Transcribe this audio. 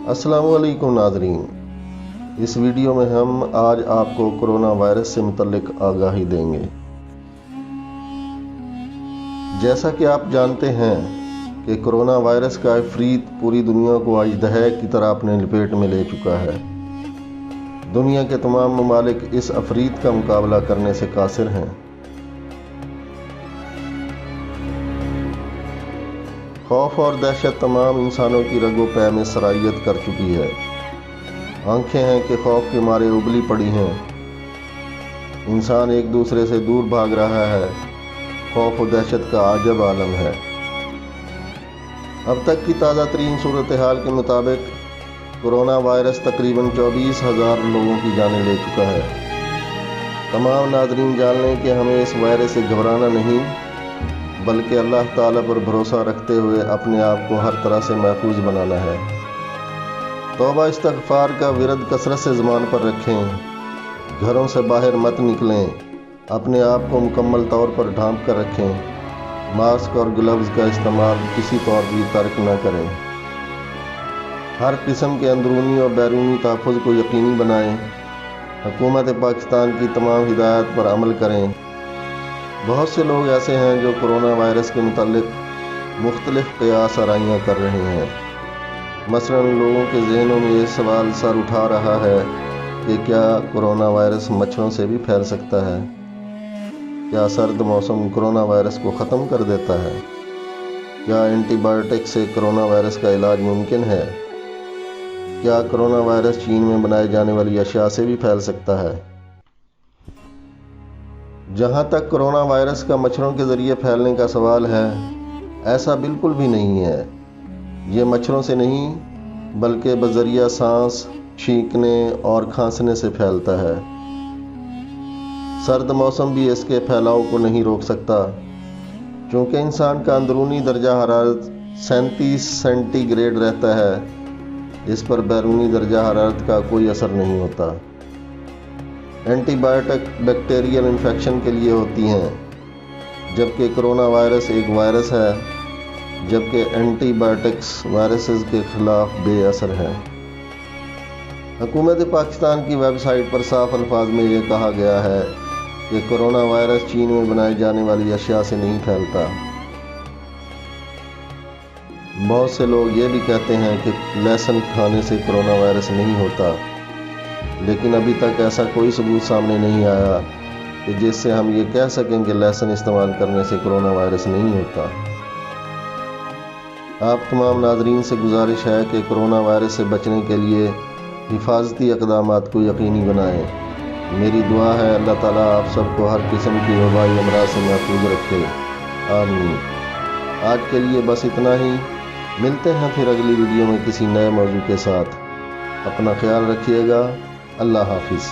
अस्सलामु अलैकुम नाज़रीन। इस वीडियो में हम आज आपको कोरोना वायरस से मुतल्लिक आगाही देंगे। जैसा कि आप जानते हैं कि कोरोना वायरस का इफरीत पूरी दुनिया को आज दहैक की तरह अपने लपेट में ले चुका है। दुनिया के तमाम ममालिक इस अफरीत का मुकाबला करने से कासिर हैं। खौफ और दहशत तमाम इंसानों की रगो पै में सरायत कर चुकी है। आंखें हैं कि खौफ के मारे उबली पड़ी हैं। इंसान एक दूसरे से दूर भाग रहा है। खौफ और दहशत का अजब आलम है। अब तक की ताज़ा तरीन सूरत हाल के मुताबिक कोरोना वायरस तकरीबन 24,000 लोगों की जानें ले चुका है। तमाम नाज़रीन जान लें कि हमें इस वायरस से घबराना नहीं, बल्कि अल्लाह ताला पर भरोसा रखते हुए अपने आप को हर तरह से महफूज बनाना है। तौबा इस्तग़फ़ार का विरद कसरत से ज़बान पर रखें। घरों से बाहर मत निकलें। अपने आप को मुकम्मल तौर पर ढांप कर रखें। मास्क और ग्लव्स का इस्तेमाल किसी तौर भी तर्क न करें। हर किस्म के अंदरूनी और बैरूनी तहफ़्फ़ुज़ को यकीनी बनाएं। हुकूमत पाकिस्तान की तमाम हिदायत पर अमल करें। बहुत से लोग ऐसे हैं जो कोरोना वायरस के मुतालिक मुख्तलिफ क़ियास आराइयाँ कर रहे हैं। मसलन लोगों के जहनों में ये सवाल सर उठा रहा है कि क्या कोरोना वायरस मच्छरों से भी फैल सकता है? क्या सर्द मौसम कोरोना वायरस को ख़त्म कर देता है? क्या एंटीबायोटिक से कोरोना वायरस का इलाज मुमकिन है? क्या कोरोना वायरस चीन में बनाई जाने वाली अशिया से भी फैल सकता है? जहाँ तक कोरोना वायरस का मच्छरों के ज़रिए फैलने का सवाल है, ऐसा बिल्कुल भी नहीं है। ये मच्छरों से नहीं बल्कि बज़रिया सांस, छींकने और खांसने से फैलता है। सर्द मौसम भी इसके फैलाव को नहीं रोक सकता, क्योंकि इंसान का अंदरूनी दर्जा हरारत 37 सेंटीग्रेड रहता है। इस पर बैरूनी दर्जा हरारत का कोई असर नहीं होता। एंटीबायोटिक बैक्टीरियल इन्फेक्शन के लिए होती हैं, जबकि कोरोना वायरस एक वायरस है, जबकि एंटीबायोटिक्स वायरसेस के खिलाफ बेअसर हैं। हुकूमत पाकिस्तान की वेबसाइट पर साफ अल्फाज में ये कहा गया है कि कोरोना वायरस चीन में बनाई जाने वाली अशिया से नहीं फैलता। बहुत से लोग ये भी कहते हैं कि लहसुन खाने से कोरोना वायरस नहीं होता, लेकिन अभी तक ऐसा कोई सबूत सामने नहीं आया कि जिससे हम ये कह सकें कि लहसुन इस्तेमाल करने से कोरोना वायरस नहीं होता। आप तमाम नाज़रीन से गुजारिश है कि कोरोना वायरस से बचने के लिए हिफाजती इक़दामात को यकीनी बनाएं। मेरी दुआ है अल्लाह ताला आप सबको हर किस्म की वबाई अमराज से महफूज रखे। आमीन। आज के लिए बस इतना ही। मिलते हैं फिर अगली वीडियो में किसी नए मौजू के साथ। अपना ख्याल रखिएगा। अल्लाह हाफिज़।